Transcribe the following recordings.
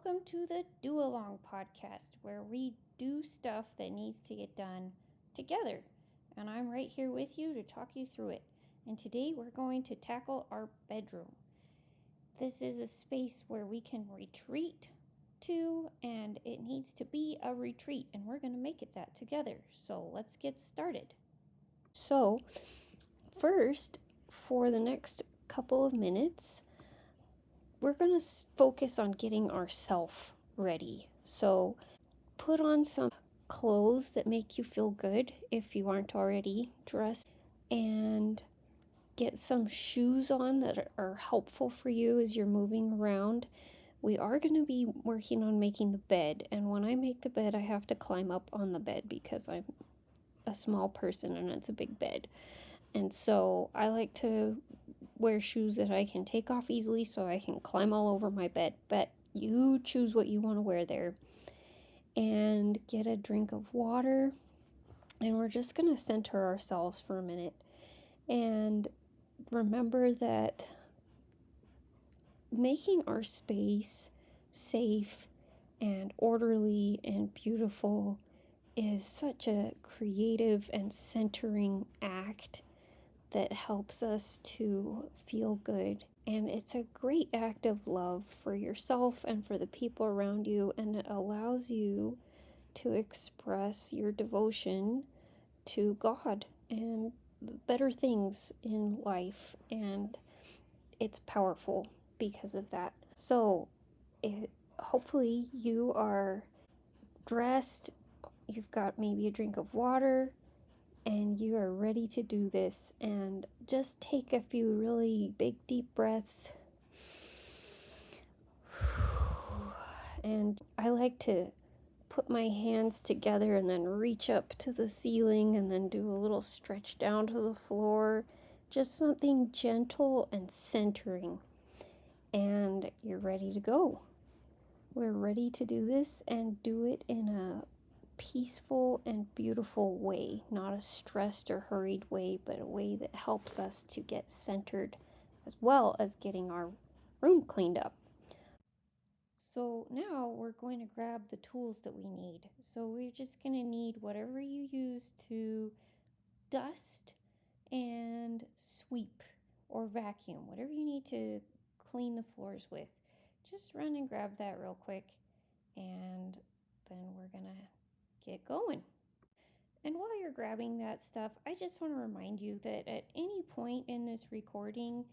welcome to the Do Along podcast, where we do stuff that needs to get done together. And I'm right here with you to talk you through it. And today we're going to tackle our bedroom. This is a space where we can retreat to, and it needs to be a retreat, and we're going to make it that together. So let's get started. So, first, for the next couple of minutes, we're going to focus on getting ourselves ready. So put on some clothes that make you feel good if you aren't already dressed, and get some shoes on that are helpful for you as you're moving around. We are going to be working on making the bed, and when I make the bed, I have to climb up on the bed because I'm a small person and it's a big bed. And so I like to wear shoes that I can take off easily so I can climb all over my bed. But you choose what you want to wear there. And get a drink of water. And we're just going to center ourselves for a minute. And remember that making our space safe and orderly and beautiful is such a creative and centering act that helps us to feel good. And it's a great act of love for yourself and for the people around you, and it allows you to express your devotion to God and better things in life, and it's powerful because of that. So hopefully you are dressed, you've got maybe a drink of water, and you are ready to do this. And just take a few really big deep breaths. And I like to put my hands together and then reach up to the ceiling and then do a little stretch down to the floor. Just something gentle and centering. And you're ready to go. We're ready to do this and do it in a peaceful and beautiful way, not a stressed or hurried way, but a way that helps us to get centered as well as getting our room cleaned up. So now we're going to grab the tools that we need. So we're just going to need whatever you use to dust and sweep or vacuum, whatever you need to clean the floors with. Just run and grab that real quick, and then we're going to get going. And while you're grabbing that stuff, I just want to remind you that at any point in this recording,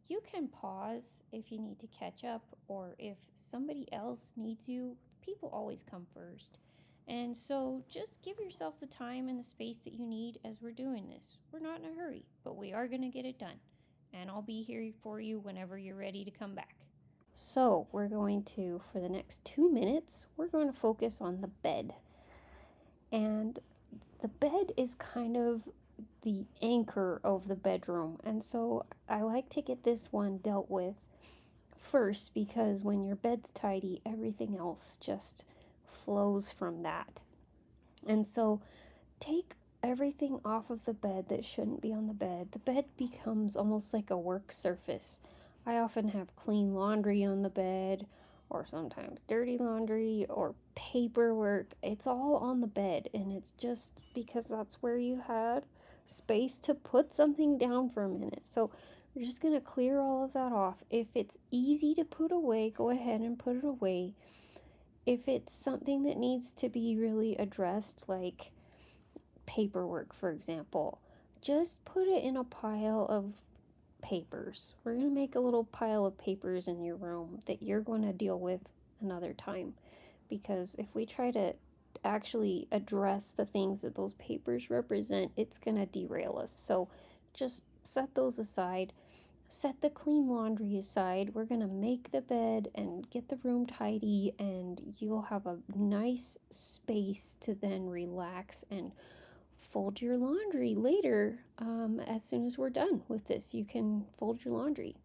you can pause if you need to catch up, or if somebody else needs you. People always come first. And so just give yourself the time and the space that you need as we're doing this. We're not in a hurry, but we are going to get it done. And I'll be here for you whenever you're ready to come back. So we're going to, for the next 2 minutes, we're going to focus on the bed. And the bed is kind of the anchor of the bedroom, and so I like to get this one dealt with first, because when your bed's tidy, everything else just flows from that. And so take everything off of the bed that shouldn't be on the bed. The bed becomes almost like a work surface. I often have clean laundry on the bed, or sometimes dirty laundry or paperwork. It's all on the bed, and it's just because that's where you had space to put something down for a minute. So we're just going to clear all of that off. If it's easy to put away, go ahead and put it away. If it's something that needs to be really addressed, like paperwork, for example, just put it in a pile of papers. We're going to make a little pile of papers in your room that you're going to deal with another time, because if we try to actually address the things that those papers represent, it's going to derail us. So just set those aside. Set the clean laundry aside. We're going to make the bed and get the room tidy, and you'll have a nice space to then relax and fold your laundry later. As soon as we're done with this, you can fold your laundry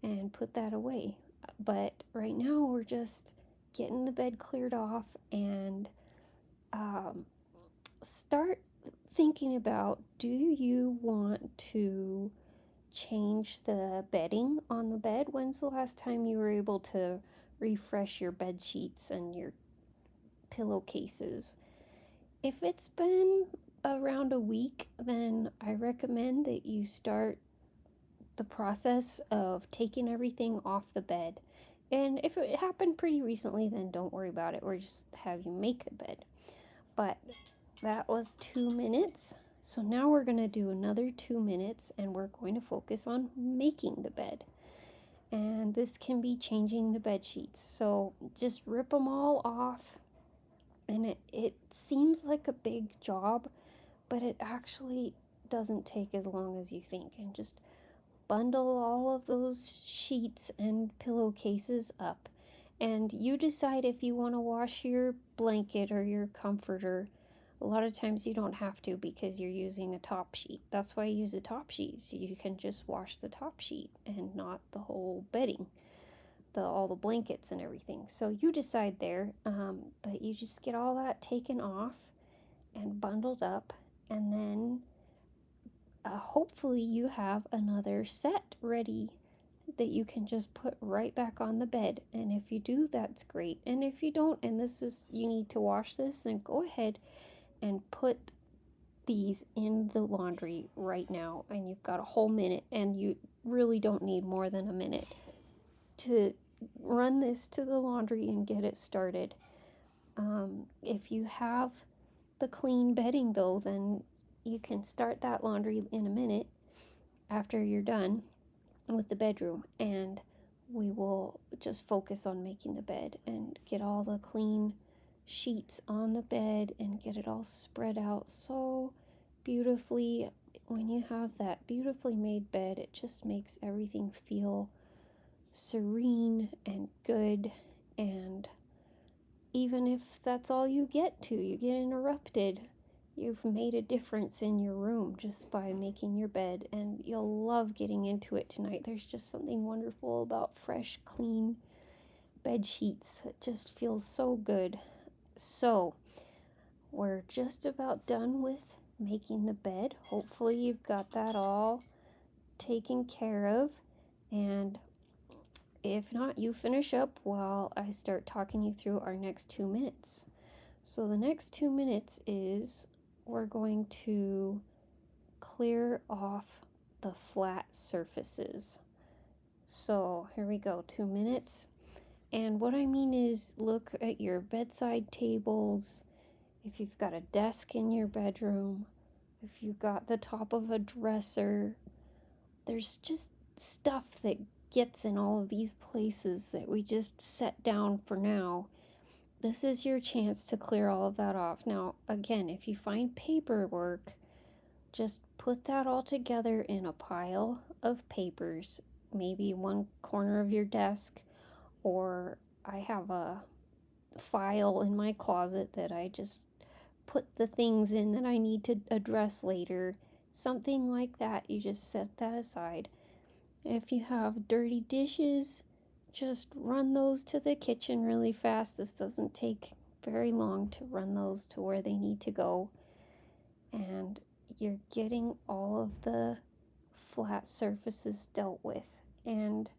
and put that away. But right now we're just getting the bed cleared off, and start thinking about, do you want to change the bedding on the bed? When's the last time you were able to refresh your bed sheets and your pillowcases. If it's been around a week, then I recommend that you start the process of taking everything off the bed. And if it happened pretty recently, then don't worry about it, or just have you make the bed. But that was 2 minutes. So now we're going to do another 2 minutes, and we're going to focus on making the bed. And this can be changing the bed sheets. So just rip them all off. And it seems like a big job, but it actually doesn't take as long as you think. And just bundle all of those sheets and pillowcases up. And you decide if you want to wash your blanket or your comforter. A lot of times you don't have to because you're using a top sheet. That's why I use a top sheet, so you can just wash the top sheet and not the whole bedding, all the blankets and everything. So you decide there, but you just get all that taken off and bundled up, and then hopefully you have another set ready that you can just put right back on the bed. And if you do, that's great. And if you don't, and you need to wash this, then go ahead and put these in the laundry right now. And you've got a whole minute, and you really don't need more than a minute to run this to the laundry and get it started. If you have the clean bedding though, then you can start that laundry in a minute after you're done with the bedroom, and we will just focus on making the bed and get all the clean sheets on the bed and get it all spread out so beautifully. When you have that beautifully made bed, it just makes everything feel serene and good. And even if that's all you get interrupted, you've made a difference in your room just by making your bed, and you'll love getting into it tonight. There's just something wonderful about fresh, clean bed sheets. It just feels so good. So, we're just about done with making the bed. Hopefully you've got that all taken care of, and if not, you finish up while I start talking you through our next 2 minutes. So the next 2 minutes is we're going to clear off the flat surfaces. So here we go, 2 minutes. And what I mean is, look at your bedside tables. If you've got a desk in your bedroom, if you've got the top of a dresser, there's just stuff that gets in all of these places that we just set down for now. This is your chance to clear all of that off. Now, again, if you find paperwork, just put that all together in a pile of papers, maybe one corner of your desk, or I have a file in my closet that I just put the things in that I need to address later. Something like that. You just set that aside. If you have dirty dishes, just run those to the kitchen really fast. This doesn't take very long to run those to where they need to go. And you're getting all of the flat surfaces dealt with. And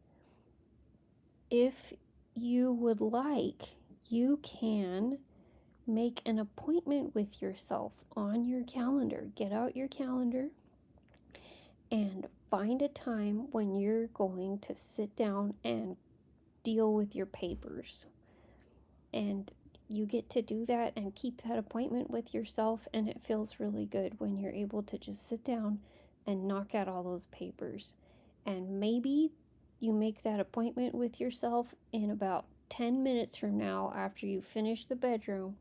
if you would like, you can make an appointment with yourself on your calendar. Get out your calendar and find a time when you're going to sit down and deal with your papers. And you get to do that and keep that appointment with yourself, and it feels really good when you're able to just sit down and knock out all those papers. And maybe you make that appointment with yourself in about 10 minutes from now after you finish the bedroom,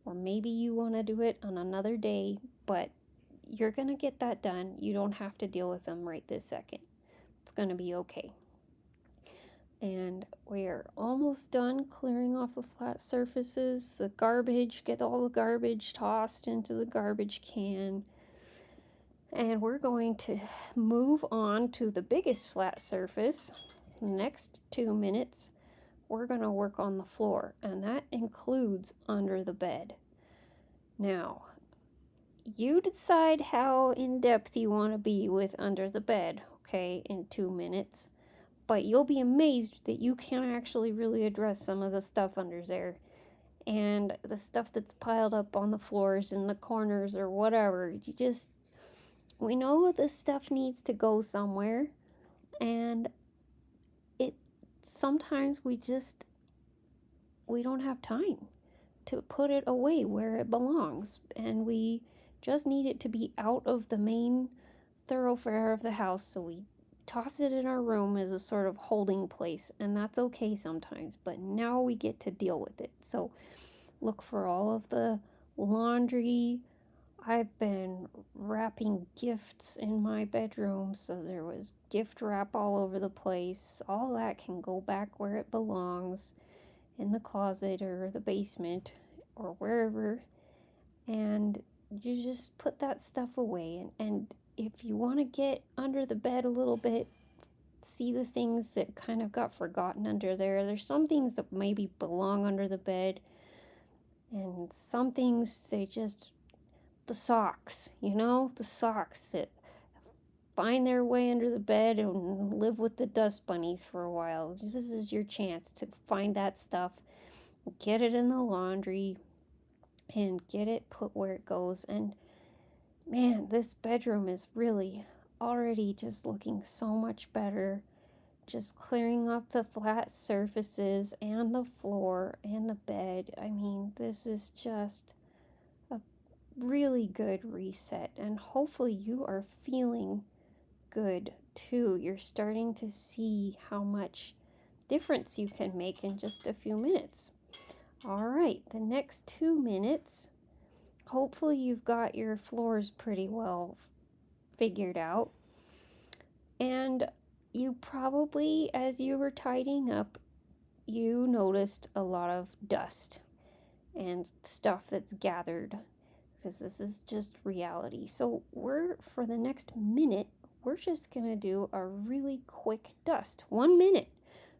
or maybe you want to do it on another day, but you're going to get that done. You don't have to deal with them right this second. It's going to be okay. And we're almost done clearing off the flat surfaces. The garbage, get all the garbage tossed into the garbage can. And we're going to move on to the biggest flat surface. Next 2 minutes, we're going to work on the floor, and that includes under the bed. Now, you decide how in depth you want to be with under the bed, okay, in 2 minutes. but you'll be amazed that you can actually really address some of the stuff under there. And the stuff that's piled up on the floors in the corners or whatever. We know this stuff needs to go somewhere. And it sometimes we don't have time to put it away where it belongs. And we just need it to be out of the main thoroughfare of the house. So we toss it in our room as a sort of holding place. And that's okay sometimes. But now we get to deal with it. So look for all of the laundry. I've been wrapping gifts in my bedroom, so there was gift wrap all over the place. All that can go back where it belongs, in the closet or the basement or wherever. And you just put that stuff away. And if you want to get under the bed a little bit, see the things that kind of got forgotten under there. There's some things that maybe belong under the bed, and some things the socks, the socks that find their way under the bed and live with the dust bunnies for a while. This is your chance to find that stuff, get it in the laundry, and get it put where it goes. And man, this bedroom is really already just looking so much better. Just clearing up the flat surfaces and the floor and the bed. I mean, this is just a really good reset, and hopefully you are feeling good too. You're starting to see how much difference you can make in just a few minutes. All right, the next 2 minutes, hopefully you've got your floors pretty well figured out. And you probably, as you were tidying up, you noticed a lot of dust and stuff that's gathered, because this is just reality. So for the next minute, we're just gonna do a really quick dust. 1 minute.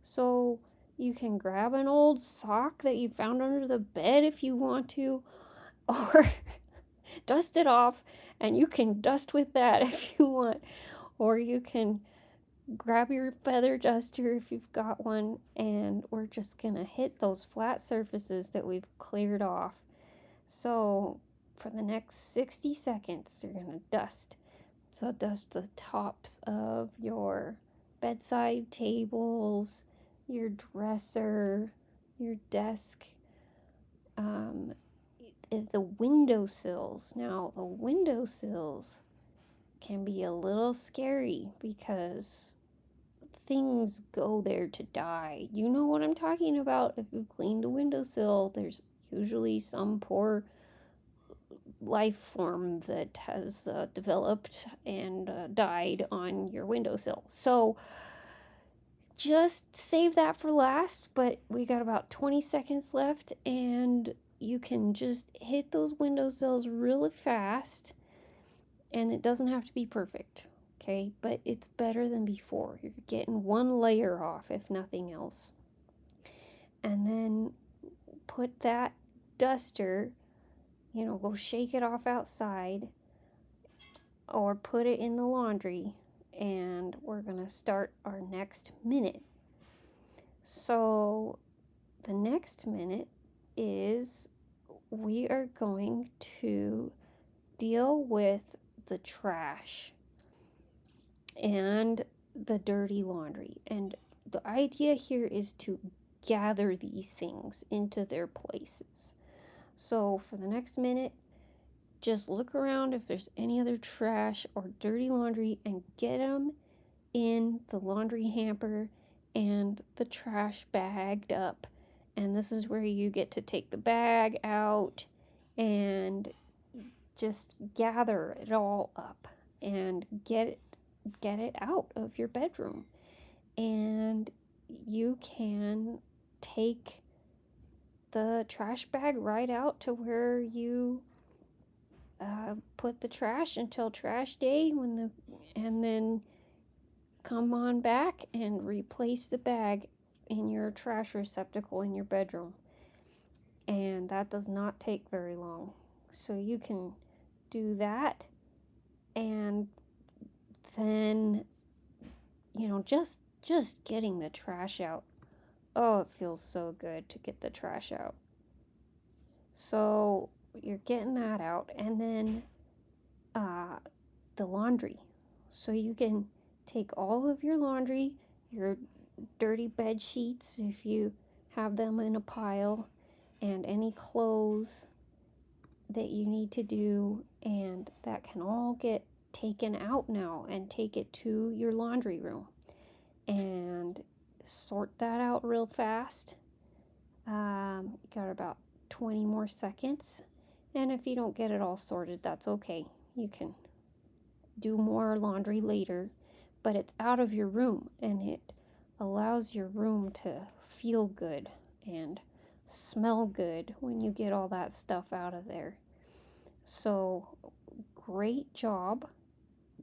So you can grab an old sock that you found under the bed if you want to, or dust it off, and you can dust with that if you want. Or you can grab your feather duster if you've got one, and we're just gonna hit those flat surfaces that we've cleared off. So for the next 60 seconds, you're gonna dust. So dust the tops of your bedside tables, your dresser, your desk, the windowsills. Now, the windowsills can be a little scary because things go there to die. You know what I'm talking about. If you've cleaned a windowsill, there's usually some poor life form that has developed and died on your windowsill. So just save that for last, but we got about 20 seconds left, and you can just hit those windowsills really fast, and it doesn't have to be perfect. Okay, but it's better than before. You're getting one layer off, if nothing else. And then put that duster, go shake it off outside or put it in the laundry, and we're going to start our next minute. So the next minute is we are going to deal with the trash and the dirty laundry. And the idea here is to gather these things into their places. So for the next minute, just look around if there's any other trash or dirty laundry and get them in the laundry hamper and the trash bagged up. And this is where you get to take the bag out and just gather it all up and get it out of your bedroom. And you can take the trash bag right out to where you put the trash until trash day, and then come on back and replace the bag in your trash receptacle in your bedroom. And that does not take very long. So you can do that, and then just just getting the trash out. Oh, it feels so good to get the trash out. So you're getting that out, and then the laundry. So you can take all of your laundry, your dirty bed sheets, if you have them in a pile, and any clothes that you need to do, and that can all get taken out now and take it to your laundry room and sort that out real fast. You got about 20 more seconds, and if you don't get it all sorted, that's okay. You can do more laundry later, but it's out of your room, and it allows your room to feel good and smell good when you get all that stuff out of there. So, great job.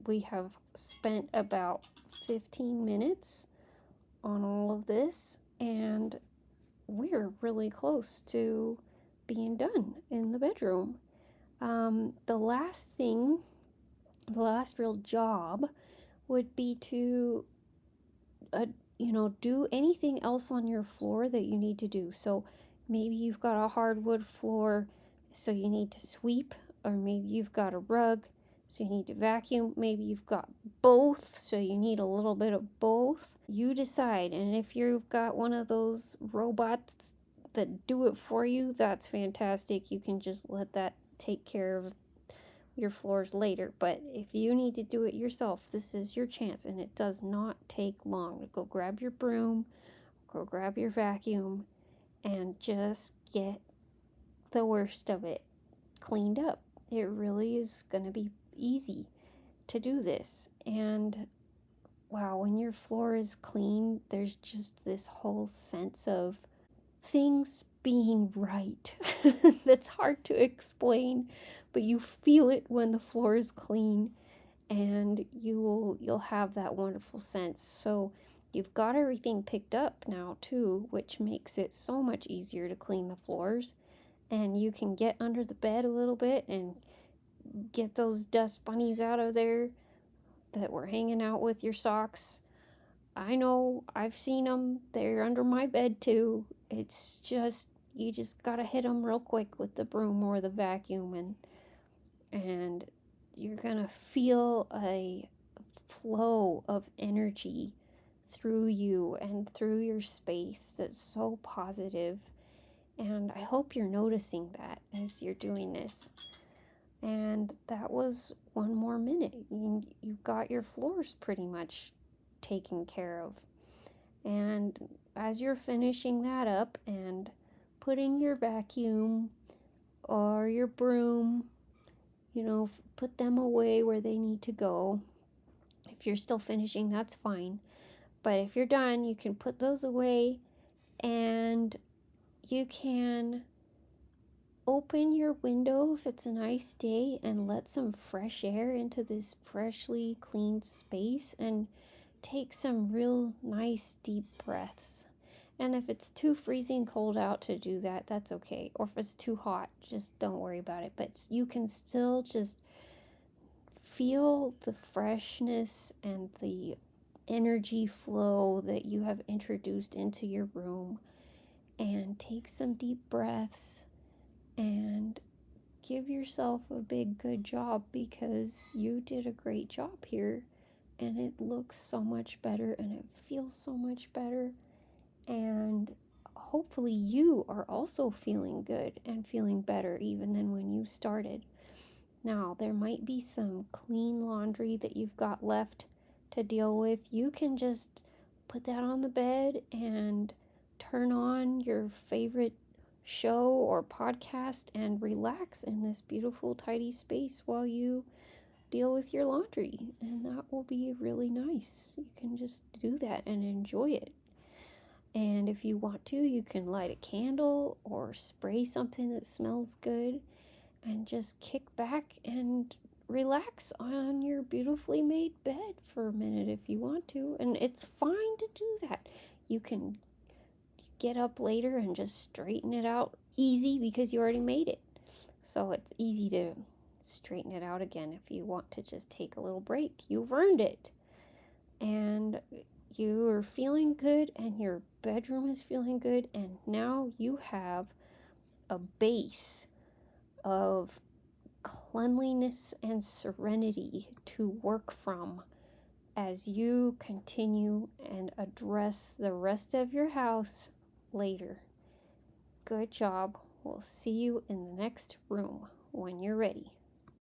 We have spent about 15 minutes on all of this, and we're really close to being done in the bedroom. The last real job would be to, do anything else on your floor that you need to do. So maybe you've got a hardwood floor, so you need to sweep, or maybe you've got a rug, so you need to vacuum. Maybe you've got both, so you need a little bit of both. You decide. And if you've got one of those robots that do it for you, that's fantastic. You can just let that take care of your floors later. But if you need to do it yourself, this is your chance, and it does not take long. Go grab your broom, go grab your vacuum, and just get the worst of it cleaned up. It really is going to be easy to do this. And wow, when your floor is clean, there's just this whole sense of things being right. That's hard to explain, but you feel it when the floor is clean, and you'll have that wonderful sense. So you've got everything picked up now too, which makes it so much easier to clean the floors. And you can get under the bed a little bit and get those dust bunnies out of there that were hanging out with your socks. I know, I've seen them. They're under my bed too. It's just, you just gotta hit them real quick with the broom or the vacuum, and you're gonna feel a flow of energy through you and through your space that's so positive. And I hope you're noticing that as you're doing this. And that was one more minute. You've got your floors pretty much taken care of. And as you're finishing that up and putting your vacuum or your broom, put them away where they need to go. If you're still finishing, that's fine. But if you're done, you can put those away, and you can open your window if it's a nice day and let some fresh air into this freshly cleaned space, and take some real nice deep breaths. And if it's too freezing cold out to do that, that's okay. Or if it's too hot, just don't worry about it. But you can still just feel the freshness and the energy flow that you have introduced into your room, and take some deep breaths and give yourself a big good job, because you did a great job here, and it looks so much better and it feels so much better, and hopefully you are also feeling good and feeling better even than when you started. Now, there might be some clean laundry that you've got left to deal with. You can just put that on the bed and turn on your favorite show or podcast and relax in this beautiful, tidy space while you deal with your laundry. And that will be really nice. You can just do that and enjoy it. And if you want to, you can light a candle or spray something that smells good, and just kick back and relax on your beautifully made bed for a minute if you want to. And it's fine to do that. You can get up later and just straighten it out easy, because you already made it. So it's easy to straighten it out again if you want to just take a little break. You've earned it. And You are feeling good, and your bedroom is feeling good, and now you have a base of cleanliness and serenity to work from as you continue and address the rest of your house later. Good job. We'll see you in the next room when you're ready.